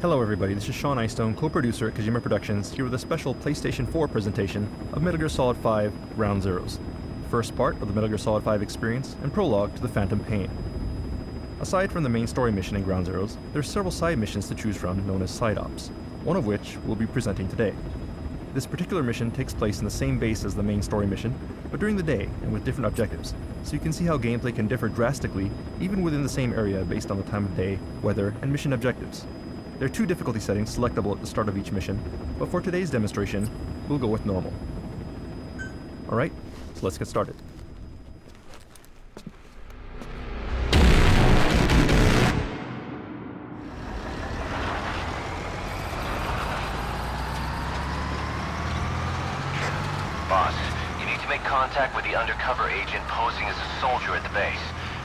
Hello everybody, this is Sean Eystone, co-producer at Kojima Productions, here with a special PlayStation 4 presentation of Metal Gear Solid 5 Ground Zeroes, first part of the Metal Gear Solid 5 experience and prologue to the Phantom Pain. Aside from the main story mission in Ground Zeroes, there are several side missions to choose from known as side ops, one of which we'll be presenting today. This particular mission takes place in the same base as the main story mission, but during the day and with different objectives, so you can see how gameplay can differ drastically even within the same area based on the time of day, weather, and mission objectives. There are two difficulty settings selectable at the start of each mission, but for today's demonstration, we'll go with normal. Alright, so let's get started. Boss, you need to make contact with the undercover agent posing as a soldier at the base.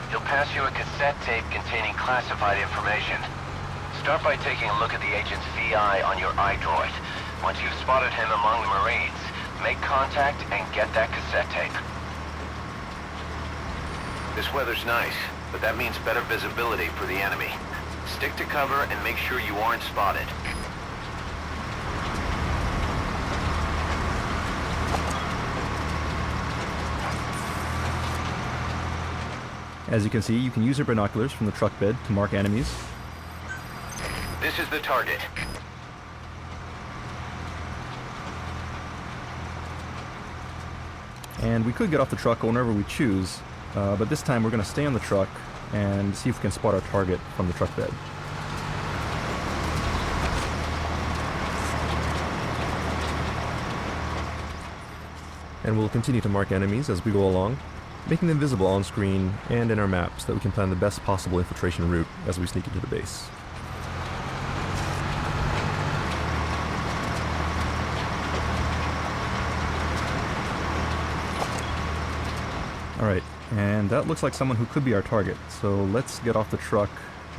He'll pass you a cassette tape containing classified information. Start by taking a look at the agent's VI on your iDroid. Once you've spotted him among the Marines, make contact and get that cassette tape. This weather's nice, but that means better visibility for the enemy. Stick to cover and make sure you aren't spotted. As you can see, you can use your binoculars from the truck bed to mark enemies. This is the target. And we could get off the truck whenever we choose, but this time we're going to stay on the truck and see if we can spot our target from the truck bed. And we'll continue to mark enemies as we go along, making them visible on screen and in our map so that we can plan the best possible infiltration route as we sneak into the base. Alright, and that looks like someone who could be our target, so let's get off the truck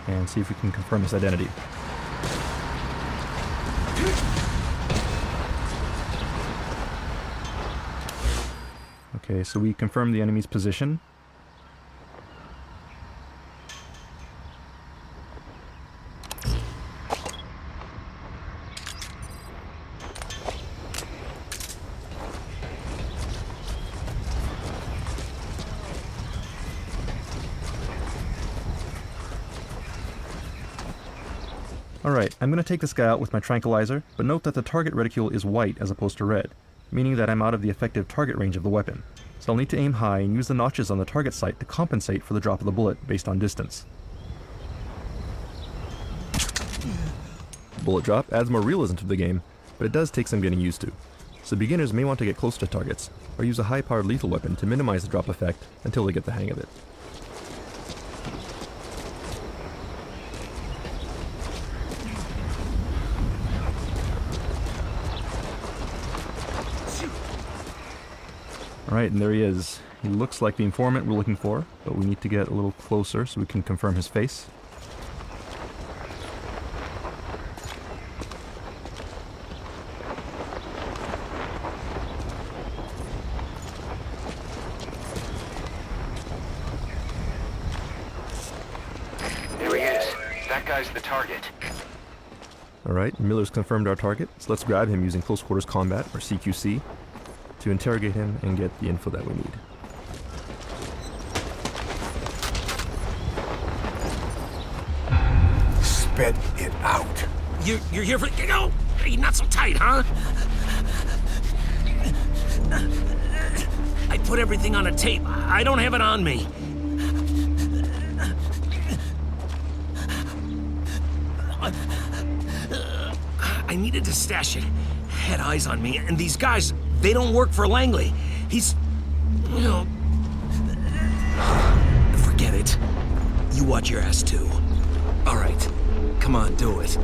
and see if we can confirm his identity. Okay, so we confirmed the enemy's position. Alright, I'm going to take this guy out with my tranquilizer, but note that the target reticule is white as opposed to red, meaning that I'm out of the effective target range of the weapon. So I'll need to aim high and use the notches on the target sight to compensate for the drop of the bullet based on distance. Bullet drop adds more realism to the game, but it does take some getting used to. So beginners may want to get close to targets, or use a high-powered lethal weapon to minimize the drop effect until they get the hang of it. Alright, and there he is. He looks like the informant we're looking for, but we need to get a little closer so we can confirm his face. There he is. That guy's the target. Alright, Miller's confirmed our target, so let's grab him using close quarters combat, or CQC, to interrogate him and get the info that we need. Spit it out. You're here for no, not so tight, huh? I put everything on a tape. I don't have it on me. I needed to stash it. Had eyes on me, and these guys, they don't work for Langley. He's, you know, forget it. You watch your ass too. All right, come on, do it.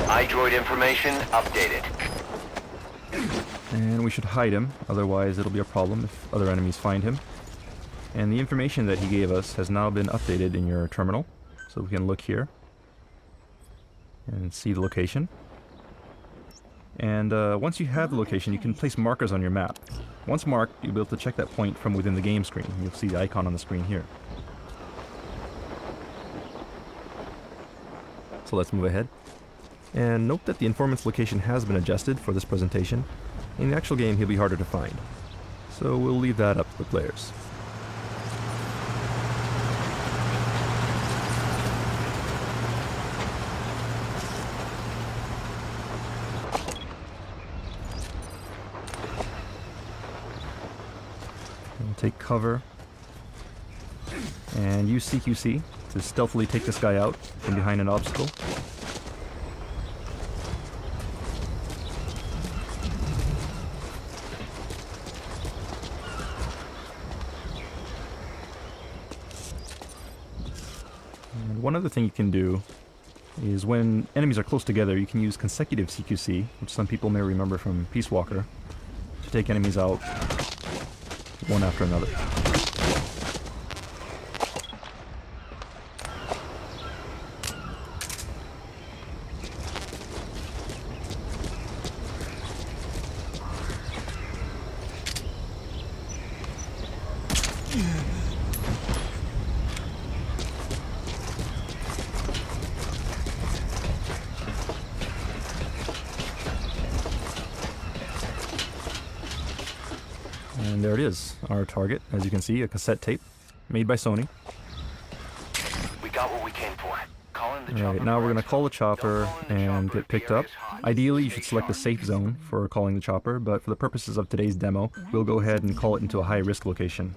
iDroid information updated. And we should hide him, otherwise it'll be a problem if other enemies find him. And the information that he gave us has now been updated in your terminal, so we can look here and see the location. And once you have the location, you can place markers on your map. Once marked, you'll be able to check that point from within the game screen. You'll see the icon on the screen here. So let's move ahead. And note that the informant's location has been adjusted for this presentation. In the actual game, he'll be harder to find. So we'll leave that up to the players. We'll take cover and use CQC to stealthily take this guy out from behind an obstacle. And one other thing you can do is when enemies are close together, you can use consecutive CQC, which some people may remember from Peace Walker, to take enemies out one after another. And there it is, our target. As you can see, a cassette tape made by Sony. We got what we came for. Call in the Alright, chopper now we're first. going to call the chopper Don't call in the and chopper get if picked the up. area's hot. Ideally, you Stay should select a sharp. safe zone for calling the chopper, but for the purposes of today's demo, we'll go ahead and call it into a high-risk location.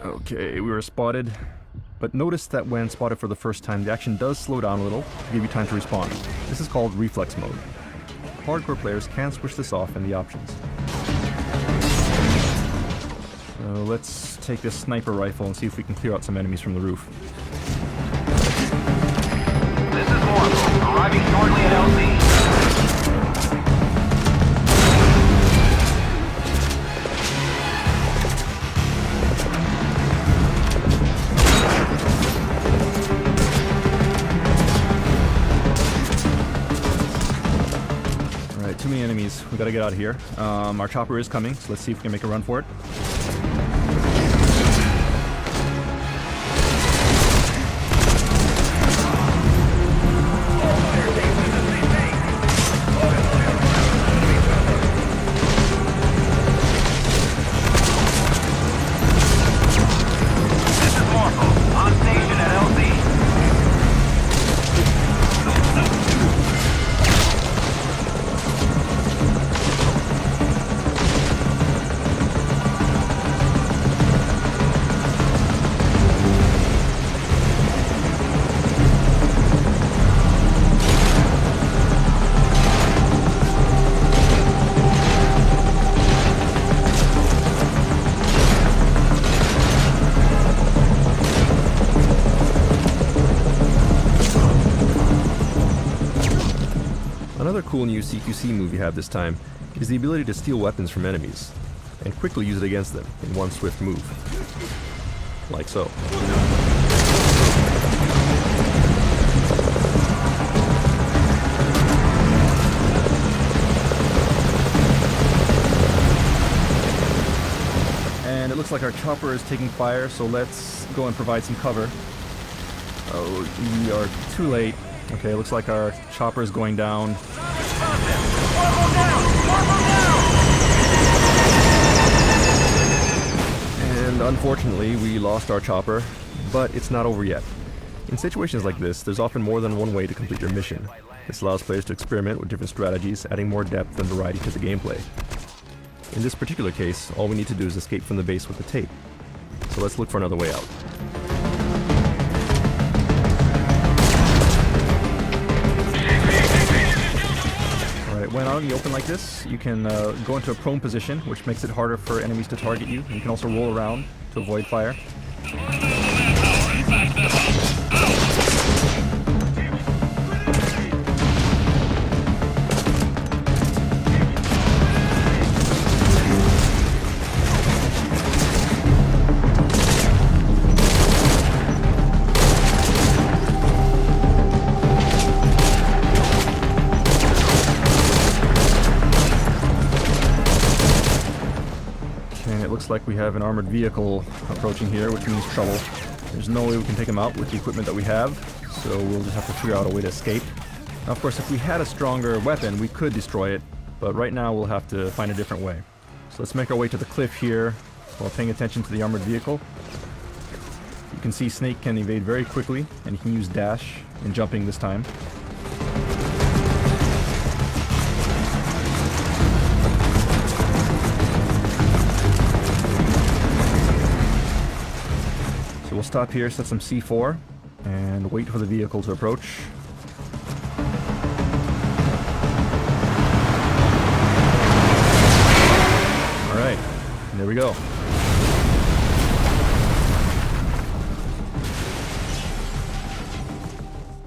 Okay, we were spotted, but notice that when spotted for the first time, the action does slow down a little to give you time to respond. This is called reflex mode. Hardcore players can switch this off in the options. So let's take this sniper rifle and see if we can clear out some enemies from the roof. This is Morph. Arriving shortly at LZ. Alright, too many enemies. We gotta get out of here. Our chopper is coming, so let's see if we can make a run for it. This is Morph. On station at LZ. Another cool new CQC move you have this time is the ability to steal weapons from enemies, and quickly use it against them in one swift move. Like so. And it looks like our chopper is taking fire, so let's go and provide some cover. Oh, we are too late. Okay, looks like our chopper is going down. And unfortunately, we lost our chopper, but it's not over yet. In situations like this, there's often more than one way to complete your mission. This allows players to experiment with different strategies, adding more depth and variety to the gameplay. In this particular case, all we need to do is escape from the base with the tape. So let's look for another way out. Alright, when out in the open like this, you can go into a prone position, which makes it harder for enemies to target you. You can also roll around to avoid fire. it looks like we have an armored vehicle approaching here, which means trouble. There's no way we can take him out with the equipment that we have, so we'll just have to figure out a way to escape. Now, of course, if we had a stronger weapon, we could destroy it, but right now we'll have to find a different way. So let's make our way to the cliff here while paying attention to the armored vehicle. You can see Snake can evade very quickly, and he can use dash and jumping this time. So we'll stop here, set some C4, and wait for the vehicle to approach. Alright, there we go.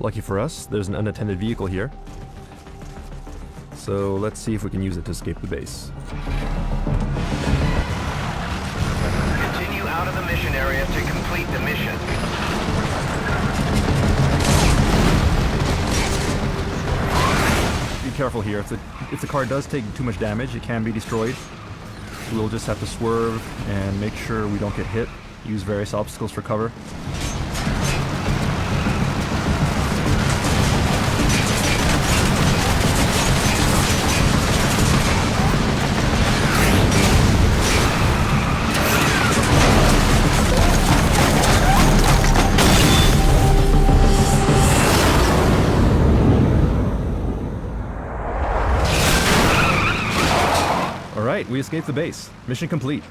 Lucky for us, there's an unattended vehicle here. So let's see if we can use it to escape the base. Continue out of the mission area to complete the mission. Be careful here. If the car does take too much damage, it can be destroyed. We'll just have to swerve and make sure we don't get hit. Use various obstacles for cover. Alright, we escaped the base. Mission complete.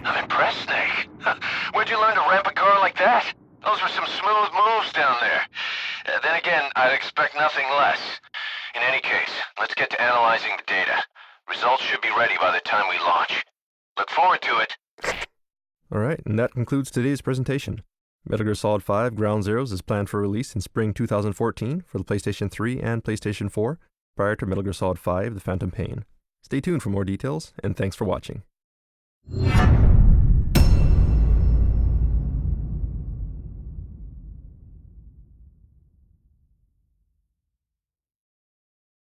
I'm impressed, Snake. Where'd you learn to ramp a car like that? Those were some smooth moves down there. Then again, I'd expect nothing less. In any case, let's get to analyzing the data. Results should be ready by the time we launch. Look forward to it. Alright, and that concludes today's presentation. Metal Gear Solid 5 Ground Zeroes is planned for release in spring 2014 for the PlayStation 3 and PlayStation 4, prior to Metal Gear Solid 5 The Phantom Pain. Stay tuned for more details, and thanks for watching.